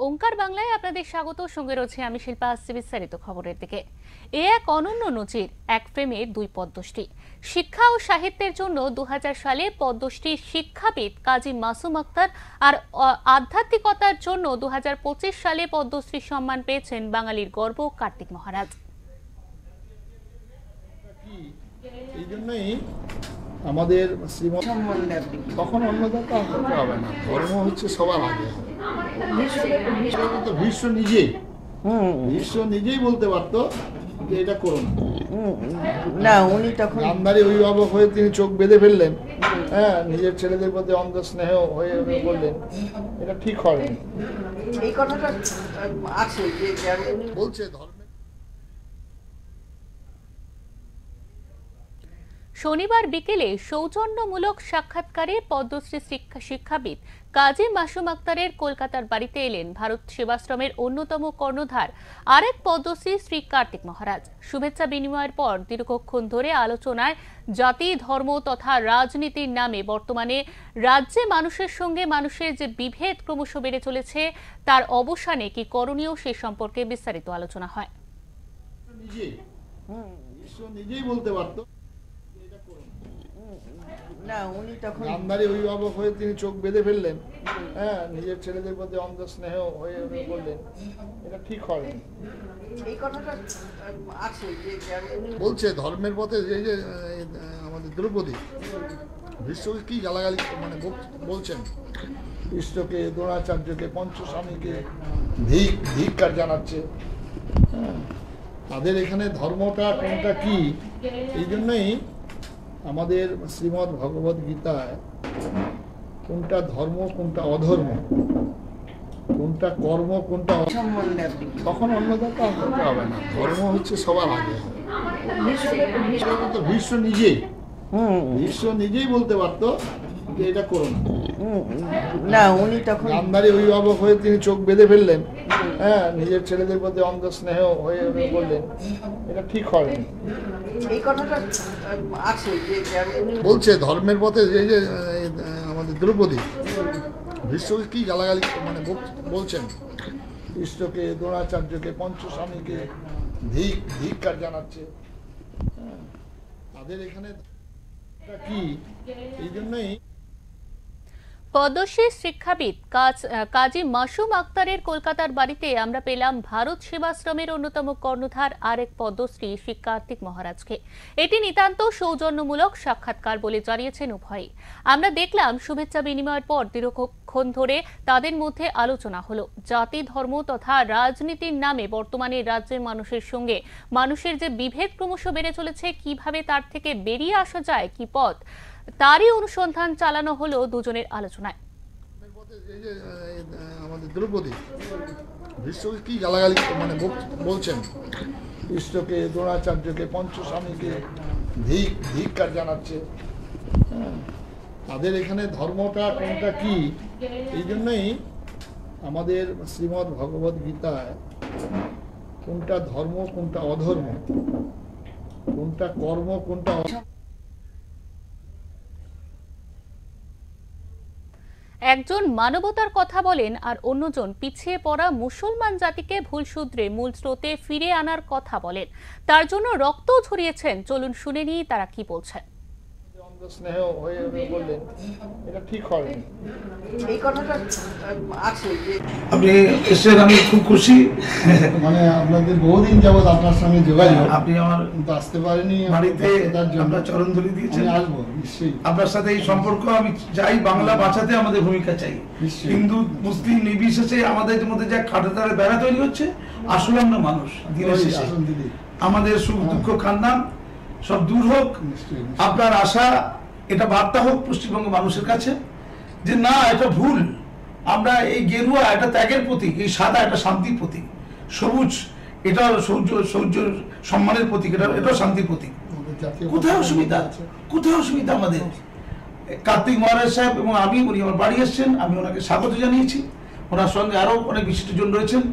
ওঙ্কার বাংলায় আপনাদের স্বাগত। সঙ্গে রয়েছে আমি শিল্পা। আসছি বিস্তারিত খবরের দিকে। এ এক অনন্য নজির, এক ফ্রেমে দুই পদ্মশ্রী। শিক্ষা ও সাহিত্যের জন্য 2000 সালে পদ্মশ্রী শিক্ষাবিদ কাজী মাসুম আক্তার, আর আধ্যাত্মিকতার জন্য 2025 সালে পদ্মশ্রী সম্মান পেয়েছেন বাঙালির গর্ব কার্তিক মহারাজ। এই জন্যই আমাদের শ্রীমৎ তখন অন্নদাতা হতে হবে না, ধর্ম হচ্ছে সবার আগে। ভীষ্ম নিজেই বলতে পারতো যে এটা করো না, উনি তখন গান্ধারী অভিভাবক হয়ে তিনি চোখ বেঁধে ফেললেন। হ্যাঁ, নিজের ছেলেদের প্রতি অন্ধ স্নেহ হয়ে বললেন এটা ঠিক হয়নি। এই কথাটা আছে যে বলছে ধর্মের। শনিবার বিকেলে সৌজন্যমূলক সাক্ষাৎকারে পদ্মশ্রী শিক্ষাবিদ কাজী মাসুম আক্তারের কলকাতার বাড়িতে এলেন ভারত সেবাশ্রমের অন্যতম কর্ণধার আরেক পদ্মশ্রী শ্রী কার্তিক মহারাজ। শুভেচ্ছা বিনিময়ের পর দীর্ঘক্ষণ ধরে আলোচনায় জাতি, ধর্ম তথা রাজনীতির নামে বর্তমানে রাজ্যে মানুষের সঙ্গে মানুষের যে বিভেদ ক্রমশ বেড়ে চলেছে, তার অবসানে কি করণীয় সে সম্পর্কে বিস্তারিত আলোচনা হয়। নিজেই বলতে পারতো না, উনি তখন গান্ধারী অভিভাবক হয়ে তিনি চোখ বেঁধে ফেললেন। হ্যাঁ, নিজের ছেলেদের প্রতি অন্ধ স্নেহ হয়ে বললেন এটা ঠিক হয়নি। এই কথাটা আছে যে বলছে ধর্মের পথে যে যে আমাদের দ্রৌপদী ভীষ্মকে কি গালাগালি বলছেন, কৃষ্ণকে, দ্রোণাচার্যকে, পঞ্চস্বামীকে ধিক্কার জানাচ্ছে। তাদের এখানে ধর্মটা কোনটা কি, এই জন্যই আমাদের শ্রীমদ্ ভগবদ গীতায় কোনটা ধর্ম কোনটা অধর্ম, কোনটা কর্ম কোনটা তখন অন্নদাতা হতে হবে না, ধর্ম হচ্ছে সবার আগে। ভীষ্ম নিজেই বলতে পারতো যে এটা করো না, উনি তখন গান্ধারী অভিভাবক হয়ে তিনি চোখ বেঁধে ফেললেন। হ্যাঁ, নিজের ছেলেদের প্রতি অন্ধ স্নেহ হয়ে বললেন এটা ঠিক হয়নি। এই কথাটা আছে যে বলছে ধর্মের পথে যে যে আমাদের দ্রৌপদী ভীষ্মকে কি গালাগালি বলছেন, কৃষ্ণকে, দ্রোণাচার্যকে, পঞ্চস্বামীকে ধিক্কার জানাচ্ছে। তাদের এখানে কি, এই জন্যই পদ্মশ্রী শিক্ষাবিদ কাজী মাসুম আক্তারের কলকাতার বাড়িতে আমরা পেলাম ভারত সেবাশ্রমের অন্যতম কর্ণধার আরেক পদ্মশ্রী শ্রী কার্তিক মহারাজকে। এটি নিতান্ত সৌজন্যমূলক সাক্ষাৎকার বলে জানিয়েছেন উভয়ই। আমরা দেখলাম শুভেচ্ছা বিনিময়ের পর দীর্ঘক্ষণ ধরে তাদের মধ্যে আলোচনা হলো জাতি, ধর্ম তথা রাজনীতির নামে বর্তমানে রাজ্যের মানুষের সঙ্গে মানুষের যে বিভেদ ক্রমশ বেড়ে চলেছে, কিভাবে তার থেকে বেরিয়ে আসা যায়, কি পথ, তারই অনুসন্ধান চালানো হলো দুজনের আলোচনায়। আমাদের দ্রৌপদী ভীষ্মকে কি গালাগালি বলছেন, কৃষ্ণকে, দ্রোণাচার্যকে, পঞ্চস্বামীকে ধিক্কার জানাচ্ছে। তাদের এখানে ধর্মটা কোনটা কি, এই জন্যই আমাদের শ্রীমদ্ ভগবদ গীতায় কোনটা ধর্ম কোনটা অধর্ম, কোনটা কর্ম কোনটা একজন মানবতার কথা বলেন আর অন্যজন পিছিয়ে পড়া মুসলমান জাতিকে ভুল শুধরে মূল স্রোতে ফিরে আনার কথা বলেন। তার জন্য রক্ত ঝরিয়েছেন। চলুন শুনে নিই তারা কি বলছেন। স্নেহ হয়ে বললেন এটা ঠিক হয়নি। এই কথাটা আছে যে আপনি এসেছেন, আমি খুব খুশি। মানে আপনাদের বহুদিন যাবৎ আপনার সঙ্গে যোগাযোগ, আপনি আমার কিন্তু আসতে পারেনি বাড়িতে, আপনার চরণধুলি দিয়েছেন। আসবো নিশ্চয়ই, আপনার সাথে এই সম্পর্ক আমি চাই, বাংলা বাঁচাতে আমাদের ভূমিকা চাই। হিন্দু মুসলিম নির্বিশেষে আমাদের মধ্যে যা খাটাতারে বেড়া তৈরি হচ্ছে, আসলে আমরা মানুষ, দিনের শেষে আমাদের সুখ দুঃখ খান্দান সব দূর হোক। আপনার আশা এটা বার্তা হোক পশ্চিমবঙ্গ মানুষের কাছে যে না, এটা ভুল। আমরা এই গেরুয়া এটা ত্যাগের প্রতীক, এই সাদা এটা শান্তির প্রতীক, সবুজ এটা সৌর্য সম্মানের প্রতীক, এটাও শান্তির প্রতীক। কোথায় অসুবিধা, কোথায় অসুবিধা আমাদের? কার্তিক মহারাজ সাহেব এবং আমি, উনি আমার বাড়ি এসছেন, আমি ওনাকে স্বাগত জানিয়েছি। ওনার সঙ্গে আরো অনেক বিশিষ্টজন রয়েছেন।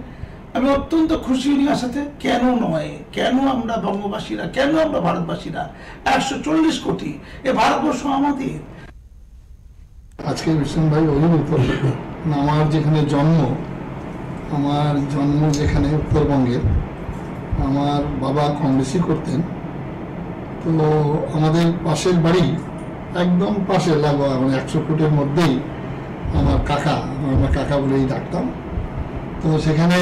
আমি অত্যন্ত খুশি উনি আসাতে। কেন নয়, কেন আমরা বঙ্গবাসীরা, কেন আমরা ভারতবাসীরা 140 কোটি, এ ভারতবর্ষ আমাদের। আজকে বিষ্ণু ভাই অভিভূত আমার যেখানে জন্ম আমার জন্ম যেখানে উত্তরবঙ্গে, আমার বাবা কংগ্রেসই করতেন। তো আমাদের পাশের বাড়ি, একদম পাশে লাগোয়া, মানে 100 ফুটের মধ্যেই আমার কাকা, আমরা কাকা বলেই ডাকতাম। তো সেখানে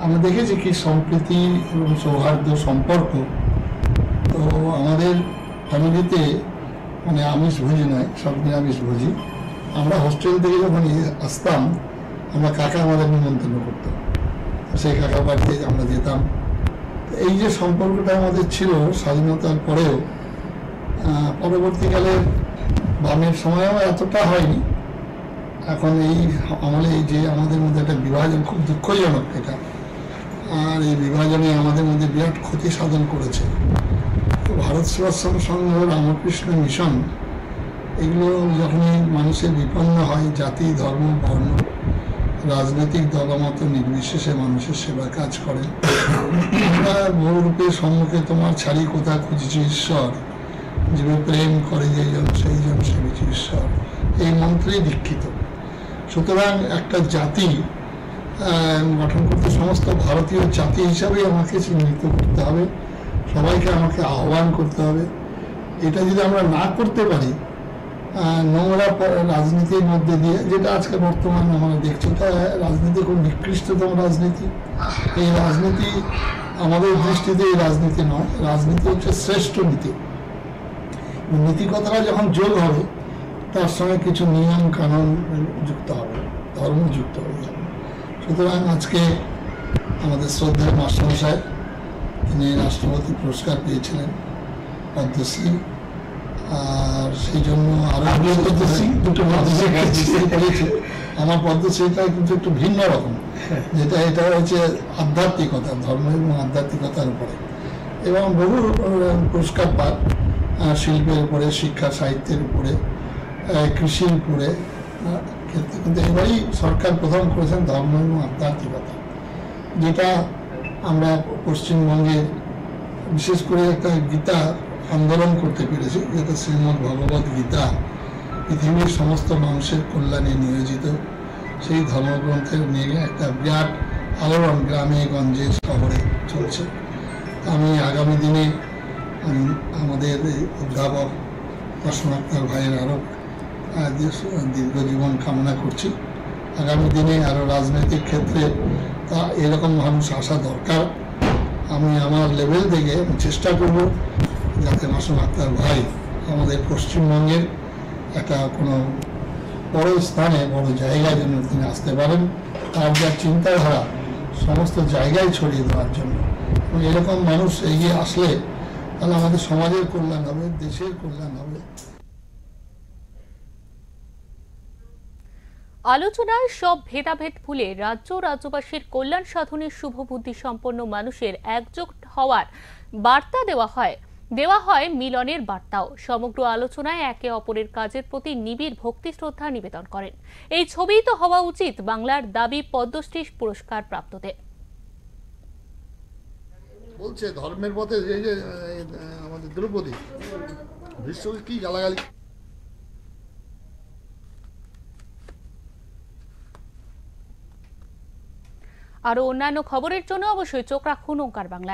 আমরা দেখেছি কি সম্প্রীতি এবং সৌহার্দ্য সম্পর্ক। তো আমাদের ফ্যামিলিতে মানে আমিষ ভোজি নয়, সব নিরামিষ ভোজি। আমরা হোস্টেল থেকে যখন আসতাম, আমরা কাকা আমাদের নিমন্ত্রণ করতো, সেই কাকা বাড়িতে আমরা যেতাম। এই যে সম্পর্কটা আমাদের ছিল স্বাধীনতার পরেও, পরবর্তীকালে বামের সময়ও এতটা হয়নি। এখন এই আমলে যে আমাদের মধ্যে একটা বিভাজন, খুব দুঃখজনক এটা, আর এই বিভাজনে আমাদের মধ্যে বিরাট ক্ষতি সাধন করেছে। ভারত সেবাশ্রম সংঘ, রামকৃষ্ণ মিশন, এগুলো যখনই মানুষের বিপন্ন হয়, জাতি, ধর্ম, বর্ণ, রাজনৈতিক দলমত নির্বিশেষে মানুষের সেবা কাজ করেন। বহুরূপের সম্মুখে তোমার ছাড়ি কোথা খুঁজছি ঈশ্বর, জীবে প্রেম করে যেজন সেই জন সেবিছি ঈশ্বর, এই মন্ত্রেই দীক্ষিত। সুতরাং একটা জাতি গঠন করতে সমস্ত ভারতীয় জাতি হিসাবে আমাকে চিহ্নিত করতে হবে, সবাইকে আমাকে আহ্বান করতে হবে। এটা যদি আমরা না করতে পারি, নোংরা রাজনীতির মধ্যে দিয়ে, যেটা আজকে বর্তমানে আমরা দেখছি, এটা রাজনীতি খুব নিকৃষ্টতম রাজনীতি। এই রাজনীতি আমাদের দৃষ্টিতে এই রাজনীতি নয়, রাজনীতি হচ্ছে শ্রেষ্ঠ নীতি। নীতি কথাটা যখন যোগ হবে, তার সঙ্গে কিছু নিয়ম কানুন যুক্ত হবে, ধর্ম যুক্ত হয়ে যাবে। সুতরাং আজকে আমাদের শ্রদ্ধেয় মাস্টারমশাই, তিনি রাষ্ট্রপতি পুরস্কার পেয়েছিলেন, পদ্মশ্রী, আর সেই জন্য আরো দুটো পদ্মশ্রী পেয়েছে। আমার পদ্মশ্রীটা কিন্তু একটু ভিন্ন রকম, যেটা এটা হচ্ছে আধ্যাত্মিকতা, ধর্ম এবং আধ্যাত্মিকতার উপরে, এবং বহু পুরস্কার পান শিল্পের উপরে, শিক্ষা সাহিত্যের উপরে, কৃষির উপরে ক্ষেত্রে। কিন্তু এবারই সরকার প্রথম করেছেন ধর্ম এবং আধ্যাত্মিকতা, যেটা আমরা পশ্চিমবঙ্গে বিশেষ করে একটা গীতা আন্দোলন করতে পেরেছি, যেটা শ্রীমদ্ ভগবত গীতা, পৃথিবীর সমস্ত মানুষের কল্যাণে নিয়োজিত। সেই ধর্মগ্রন্থের নিয়ে একটা বিরাট আলোড়ন গ্রামে গঞ্জে শহরে চলছে। আমি আগামী দিনে আমাদের অধ্যাপক প্রশ্ন আক্তার ভাইয়ের আরও দীর্ঘ জীবন কামনা করছি। আগামী দিনে আরও রাজনৈতিক ক্ষেত্রে তা এরকম মানুষ আসা দরকার। আমি আমার লেভেল থেকে চেষ্টা করব যাতে মাসুম আক্তার ভাই আমাদের পশ্চিমবঙ্গের একটা কোনো বড় স্থানে, বড় জায়গায় যেন তিনি আসতে পারেন, তার যা চিন্তাধারা সমস্ত জায়গায় ছড়িয়ে দেওয়ার জন্য। এবং এরকম মানুষ এগিয়ে আসলে তাহলে আমাদের সমাজের কল্যাণ হবে, দেশের কল্যাণ হবে। আলোচনায় সব ভেদাভেদ ভুলে রাজ্য রাজ্যবাসীর কল্যাণ সাধনের শুভ বুদ্ধি সম্পন্ন মানুষের একজোট হওয়ার বার্তা দেওয়া হয় মিলনের বার্তাও। সমগ্র আলোচনায় একে অপরের কাজের প্রতি নিবিড় ভক্তি শ্রদ্ধা নিবেদন করেন। এই ছবিই তো হওয়া উচিত বাংলার দাবি পদ্মশ্রী পুরস্কার প্রাপ্তদের। বলছে ধর্মের পথে এই যে আমাদের দ্রৌপদী বিশ্বকে কি গালাগালি। আরো অন্যান্য খবরের জন্য অবশ্যই চোখ রাখুন ওঙ্কার বাংলায়।